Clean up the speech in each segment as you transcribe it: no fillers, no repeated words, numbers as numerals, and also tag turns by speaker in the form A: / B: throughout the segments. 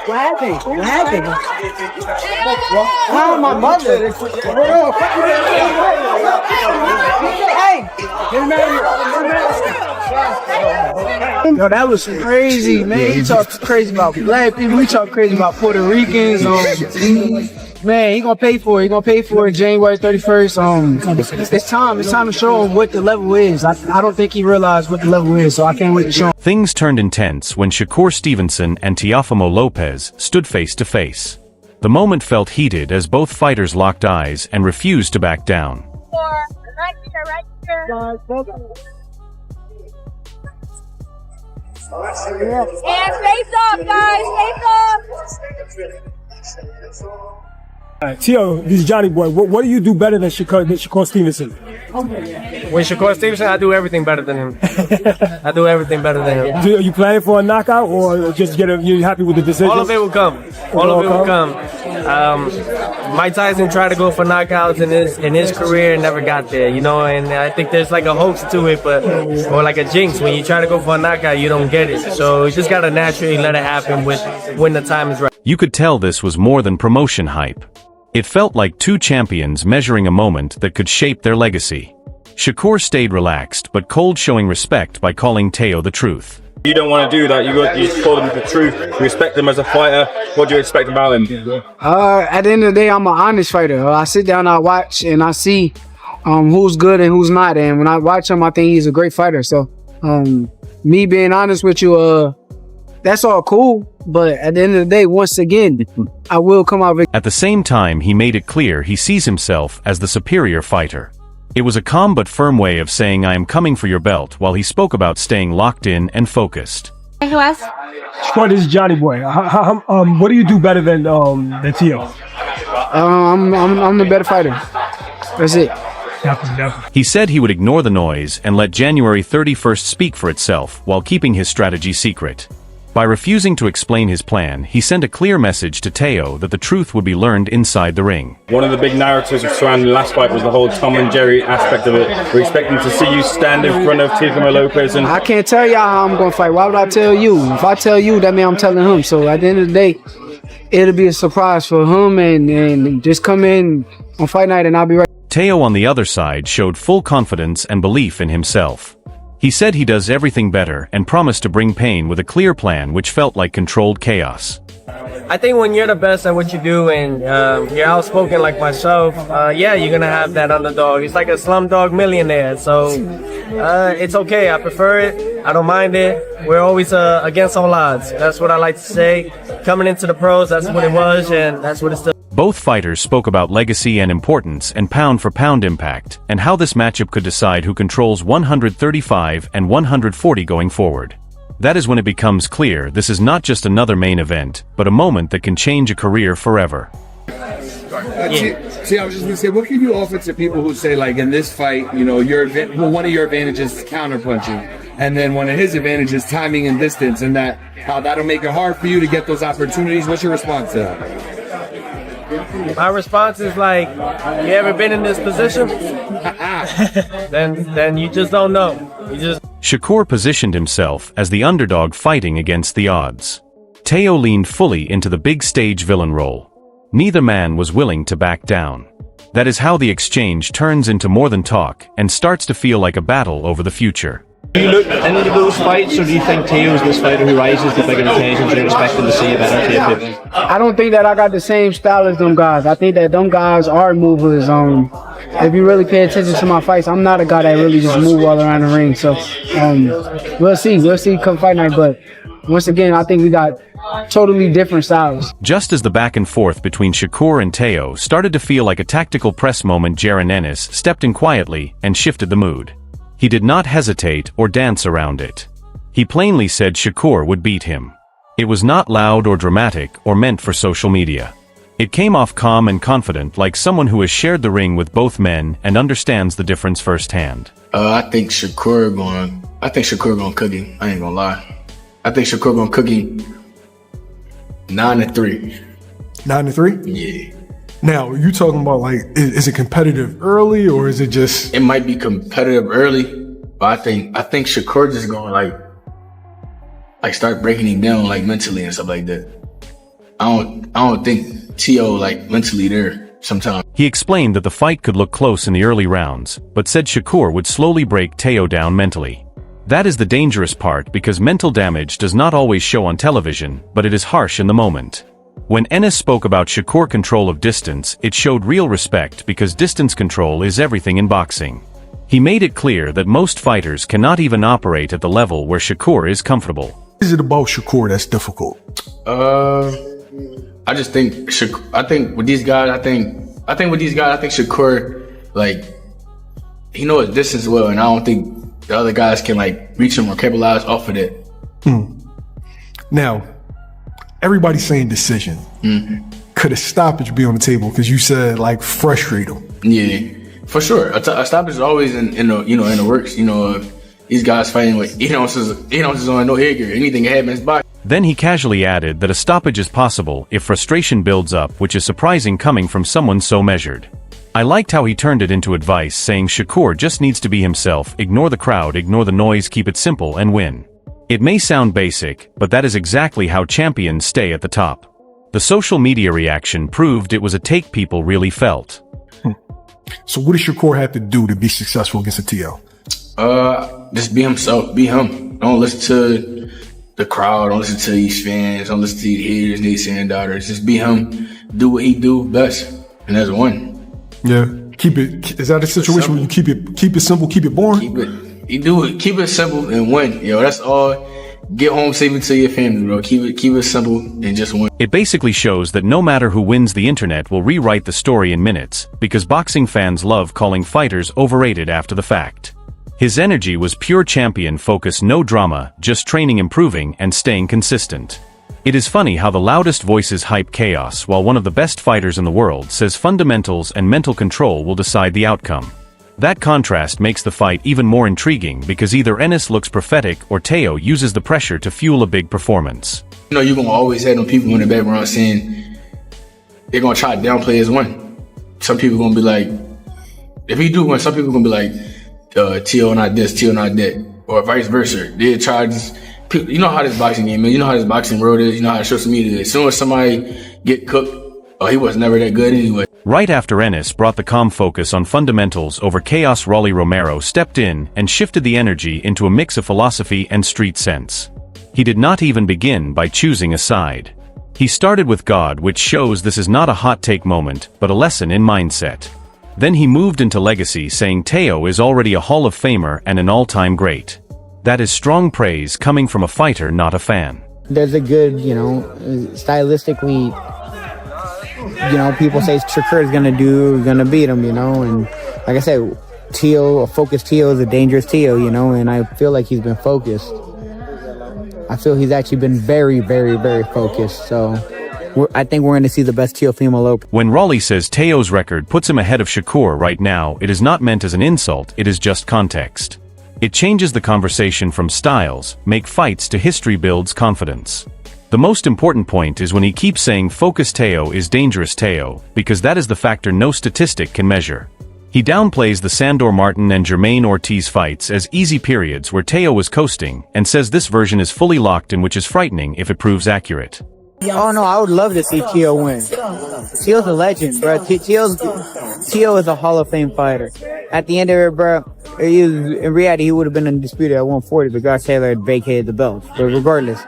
A: What happened? What happened? Oh, my mother. Yo, that was crazy, man. He talked crazy about black people. He talked crazy about Puerto Ricans. Man, he gonna pay for it. He gonna pay for it January 31st. It's time. It's time to show him what the level is. I don't think he realized what the level is, so I can't wait to show him.
B: Things turned intense when Shakur Stevenson and Teofimo Lopez stood face to face. The moment felt heated as both fighters locked eyes and refused to back down.
C: Right here. And face up, guys. Face up.
D: All right, Tio, this is Johnny Boy. What do you do better than Shakur Stevenson?
E: When Shakur Stevenson, I do everything better than him. I do everything better than him.
D: Are you planning for a knockout or just you're happy with the decision?
E: All of it will come. All of it will come. Mike Tyson tried to go for knockouts in his career and never got there, you know, and I think there's like a hoax to it, or like a jinx. When you try to go for a knockout, you don't get it. So you just gotta naturally let it happen when the time is right.
B: You could tell this was more than promotion hype. It felt like two champions measuring a moment that could shape their legacy. Shakur stayed relaxed but cold, showing respect by calling Teo the truth.
F: You don't want to do that. You call him the truth. You respect him as a fighter. What do you expect about him?
A: At the end of the day, I'm an honest fighter. I sit down, I watch, and I see who's good and who's not. And when I watch him, I think he's a great fighter. So, me being honest with you, that's all cool. But at the end of the day, once again, I will come out victorious.
B: At the same time, he made it clear he sees himself as the superior fighter. It was a calm but firm way of saying I am coming for your belt, while he spoke about staying locked in and focused.
C: Who else?
D: Shakur, this is Johnny Boy. What do you do better than Tio?
A: I'm the better fighter. That's it.
D: Definitely.
B: He said he would ignore the noise and let January 31st speak for itself while keeping his strategy secret. By refusing to explain his plan, he sent a clear message to Teo that the truth would be learned inside the ring.
F: One of the big narratives surrounding the last fight was the whole Tom and Jerry aspect of it. We're expecting to see you stand in front of Teofimo Lopez and...
A: I can't tell y'all how I'm going to fight. Why would I tell you? If I tell you, that means I'm telling him. So at the end of the day, it'll be a surprise for him and just come in on fight night and I'll be ready.
B: Teo on the other side showed full confidence and belief in himself. He said he does everything better and promised to bring pain with a clear plan which felt like controlled chaos.
E: I think when you're the best at what you do and you're outspoken like myself, yeah, you're gonna have that underdog. It's like a slumdog millionaire, so it's okay. I prefer it. I don't mind it. We're always against all odds. That's what I like to say. Coming into the pros, that's what it was, and that's what it's still.
B: Both fighters spoke about legacy and importance and pound-for-pound impact, and how this matchup could decide who controls 135 and 140 going forward. That is when it becomes clear this is not just another main event, but a moment that can change a career forever.
G: See, I was just gonna say, what can you offer to people who say, like, in this fight, you know, one of your advantages is counterpunching, and then one of his advantages timing and distance, and how that'll make it hard for you to get those opportunities? What's your response to that?
E: My response is like, you ever been in this position? then you just don't know.
B: Shakur positioned himself as the underdog fighting against the odds. Teo leaned fully into the big stage villain role. Neither man was willing to back down. That is how the exchange turns into more than talk and starts to feel like a battle over the future.
H: Do you look into those fights, or do you think Teo's this fighter who rises to bigger occasions and you're expecting to see a better Teo?
A: I don't think that I got the same style as them guys. I think that them guys are movers. If you really pay attention to my fights, I'm not a guy that really just move all around the ring. So we'll see. We'll see come fight night. But once again, I think we got totally different styles.
B: Just as the back and forth between Shakur and Teo started to feel like a tactical press moment, Ennis stepped in quietly and shifted the mood. He did not hesitate or dance around it. He plainly said Shakur would beat him. It was not loud or dramatic or meant for social media. It came off calm and confident, like someone who has shared the ring with both men and understands the difference firsthand.
I: I think Shakur gonna cook him. I ain't gonna lie. I think Shakur gonna cook him 9-3.
D: 9-3?
I: Yeah.
D: Now, you talking about, like, is it competitive early, or is it just...
I: It might be competitive early, But I think Shakur just gonna like start breaking him down like mentally and stuff like that. I don't think Tszyu like mentally there sometimes.
B: He explained that the fight could look close in the early rounds, but said Shakur would slowly break Tszyu down mentally. That is the dangerous part because mental damage does not always show on television, but it is harsh in the moment. When Ennis spoke about Shakur control of distance, it showed real respect because distance control is everything in boxing. He made it clear that most fighters cannot even operate at the level where Shakur is comfortable.
J: What is it about Shakur that's difficult?
I: I just think I think with these guys, I think Shakur, like, he knows his distance well, and I don't think the other guys can like reach him or capitalize off of it.
J: Now, everybody's saying decision. Could a stoppage be on the table? Because you said like frustrate him.
I: Yeah, for sure. A stoppage is always in the works. These guys fighting with ounces on no head gear. Anything can happen in his body.
B: Then he casually added that a stoppage is possible if frustration builds up, which is surprising coming from someone so measured. I liked how he turned it into advice, saying Shakur just needs to be himself, ignore the crowd, ignore the noise, keep it simple and win. It may sound basic, but that is exactly how champions stay at the top. The social media reaction proved it was a take people really felt.
J: So what does Shakur have to do to be successful against a Tszyu?
I: Just be himself, be him. Don't listen to the crowd, don't listen to these fans, don't listen to these haters, these daughters. Just be him, do what he do best, and that's one.
J: Yeah, is that a situation where you keep it simple, keep it boring?
I: Keep it simple and win. That's all. Get home safely to your family, bro. Keep it simple and just win.
B: It basically shows that no matter who wins, the internet will rewrite the story in minutes, because boxing fans love calling fighters overrated after the fact. His energy was pure champion focus, no drama, just training, improving, and staying consistent. It is funny how the loudest voices hype chaos while one of the best fighters in the world says fundamentals and mental control will decide the outcome. That contrast makes the fight even more intriguing because either Ennis looks prophetic or Tszyu uses the pressure to fuel a big performance.
I: You're going to always have them people in the background saying they're going to try to downplay his win. Some people going to be like, if he do win, some people going to be like, Tszyu not this, Tszyu not that, or vice versa. They try to, you know how this boxing game is, you know how this boxing world is, you know how social media is. As soon as somebody get cooked, he was never that good anyway.
B: Right after Ennis brought the calm focus on fundamentals over chaos, Romero stepped in and shifted the energy into a mix of philosophy and street sense. He did not even begin by choosing a side. He started with God, which shows this is not a hot take moment, but a lesson in mindset. Then he moved into legacy, saying Tszyu is already a Hall of Famer and an all-time great. That is strong praise coming from a fighter, not a fan.
A: There's a good, stylistically, people say Shakur is gonna beat him, and like I said, a focused Tszyu is a dangerous Tszyu, and I feel like he's been focused. I feel he's actually been very, very, very focused, so I think we're going to see the best Teofimo Lopez.
B: When Raleigh says Tszyu's record puts him ahead of Shakur right now, it is not meant as an insult, it is just context. It changes the conversation from styles, make fights to history, builds confidence. The most important point is when he keeps saying focused Tszyu is dangerous Tszyu, because that is the factor no statistic can measure. He downplays the Sandor Martin and Jermaine Ortiz fights as easy periods where Tszyu was coasting, and says this version is fully locked in, which is frightening if it proves accurate.
A: Oh no, I would love to see Tszyu win. Tszyu's a legend, bro. Tszyu is a Hall of Fame fighter. At the end of it, bro, in reality, he would have been undisputed at 140 if Josh Taylor had vacated the belt. But regardless,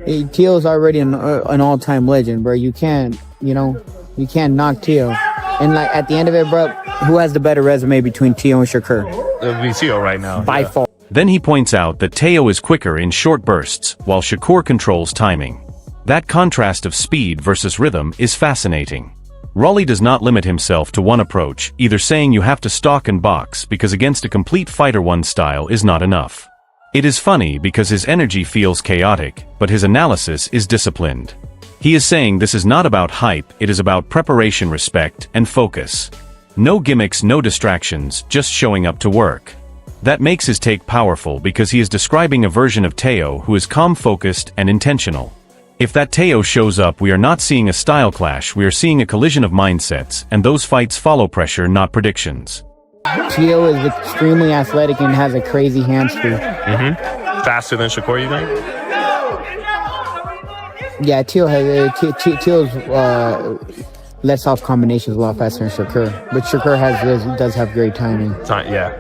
A: Tszyu already an all-time legend, bro. You can't knock Tszyu. And like at the end of it, bro, who has the better resume between Tszyu and Shakur?
K: It'll be Tszyu right now.
A: By far.
B: Then he points out that Tszyu is quicker in short bursts, while Shakur controls timing. That contrast of speed versus rhythm is fascinating. Raleigh does not limit himself to one approach, either saying you have to stalk and box because against a complete fighter one style is not enough. It is funny because his energy feels chaotic, but his analysis is disciplined. He is saying this is not about hype, it is about preparation, respect, and focus. No gimmicks, no distractions, just showing up to work. That makes his take powerful because he is describing a version of Tszyu who is calm, focused, and intentional. If that Tszyu shows up, we are not seeing a style clash, we are seeing a collision of mindsets, and those fights follow pressure, not predictions.
A: Tszyu is extremely athletic and has a crazy hand speed.
K: Faster than Shakur, you think?
A: Yeah, Tszyu lets off combinations a lot faster than Shakur. But Shakur does have great timing.
K: Yeah.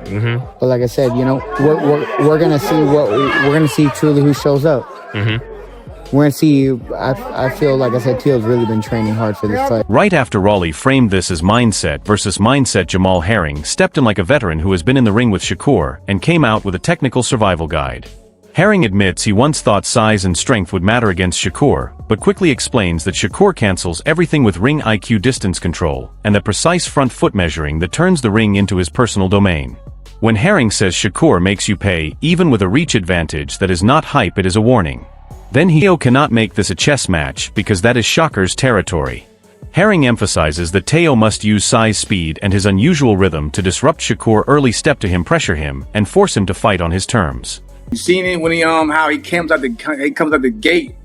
A: But like I said, you know, we're gonna see truly who shows up. We're gonna see. I feel like I said, Teal's really been training hard for this fight.
B: Right after Raleigh framed this as mindset versus mindset, Jamal Herring stepped in like a veteran who has been in the ring with Shakur and came out with a technical survival guide. Herring admits he once thought size and strength would matter against Shakur, but quickly explains that Shakur cancels everything with ring IQ distance control and that precise front foot measuring that turns the ring into his personal domain. When Herring says Shakur makes you pay, even with a reach advantage, that is not hype, it is a warning. Then Tszyu cannot make this a chess match because that is Shakur's territory. Herring emphasizes that Tszyu must use size, speed, and his unusual rhythm to disrupt Shakur early, step to him, pressure him, and force him to fight on his terms.
A: You seen it when how he comes out the gate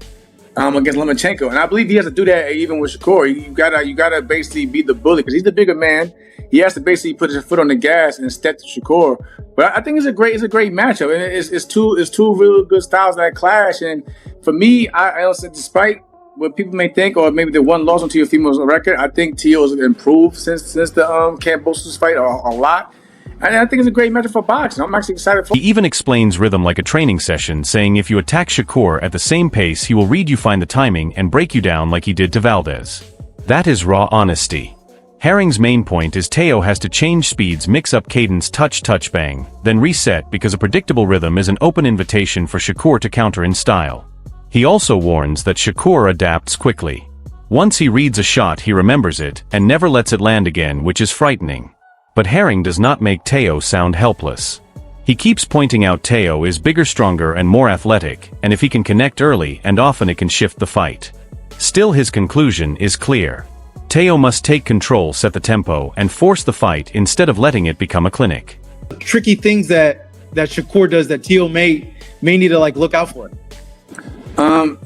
A: against Lomachenko, and I believe he has to do that even with Shakur. You gotta basically be the bully because he's the bigger man. He has to basically put his foot on the gas and step to Shakur. But I think it's a great matchup, and it's two really good styles that clash. And for me, I also, despite what people may think, or maybe the one loss on Teofimo's record, I think Tszyu has improved since the Kambosos fight a lot. And I think it's a great matchup for boxing. I'm actually excited for it.
B: He even explains rhythm like a training session, saying if you attack Shakur at the same pace, he will read you, find the timing, and break you down like he did to Valdez. That is raw honesty. Herring's main point is Tszyu has to change speeds, mix up cadence, touch, bang, then reset, because a predictable rhythm is an open invitation for Shakur to counter in style. He also warns that Shakur adapts quickly. Once he reads a shot, he remembers it, and never lets it land again, which is frightening. But Herring does not make Tszyu sound helpless. He keeps pointing out Tszyu is bigger, stronger, and more athletic, and if he can connect early and often, it can shift the fight. Still, his conclusion is clear. Tszyu must take control, set the tempo, and force the fight instead of letting it become a clinic.
L: Tricky things that Shakur does that Tszyu may need to look out for.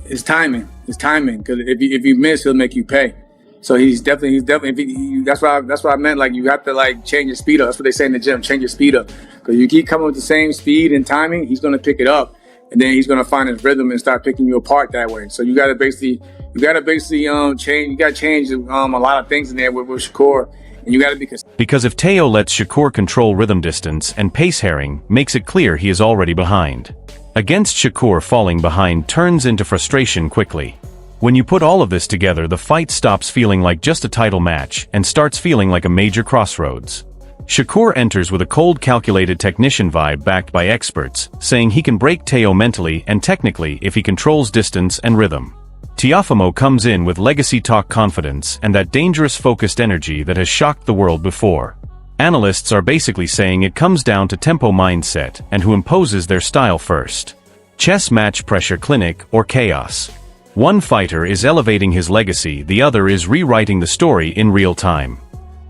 A: His timing. Because if you miss, he'll make you pay. So he's definitely. That's what I meant. Like, you have to change your speed up. That's what they say in the gym. Change your speed up. Because you keep coming with the same speed and timing, he's gonna pick it up, and then he's gonna find his rhythm and start picking you apart that way. So you gotta basically change. You gotta change a lot of things in there with Shakur, and you gotta be.
B: Because if Tszyu lets Shakur control rhythm, distance, and pace, Herring makes it clear he is already behind. Against Shakur, falling behind turns into frustration quickly. When you put all of this together, the fight stops feeling like just a title match and starts feeling like a major crossroads. Shakur enters with a cold, calculated technician vibe backed by experts, saying he can break Tszyu mentally and technically if he controls distance and rhythm. Teofimo comes in with legacy talk, confidence, and that dangerous focused energy that has shocked the world before. Analysts are basically saying it comes down to tempo, mindset, and who imposes their style first. Chess match, pressure, clinic, or chaos. One fighter is elevating his legacy, the other is rewriting the story in real time.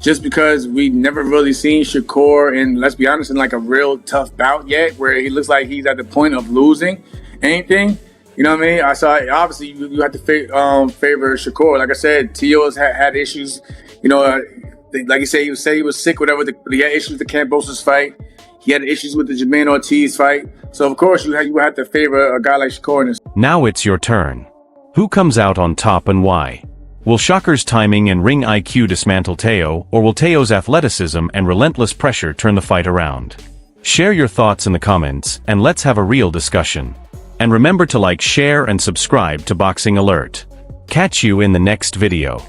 A: Just because we've never really seen Shakur, and let's be honest, in a real tough bout yet, where he looks like he's at the point of losing anything. You know what I mean? I saw, obviously, you have to favor Shakur. Like I said, Tszyu has had issues. You know, like you say, he was sick, whatever. He had issues with the Kambosos fight. He had issues with the Jermaine Ortiz fight. So, of course, you have to favor a guy like Shakur in this.
B: Now it's your turn. Who comes out on top and why? Will Shakur's timing and ring IQ dismantle Tszyu, or will Tszyu's athleticism and relentless pressure turn the fight around? Share your thoughts in the comments, and let's have a real discussion. And remember to like, share, and subscribe to Boxing Alert. Catch you in the next video.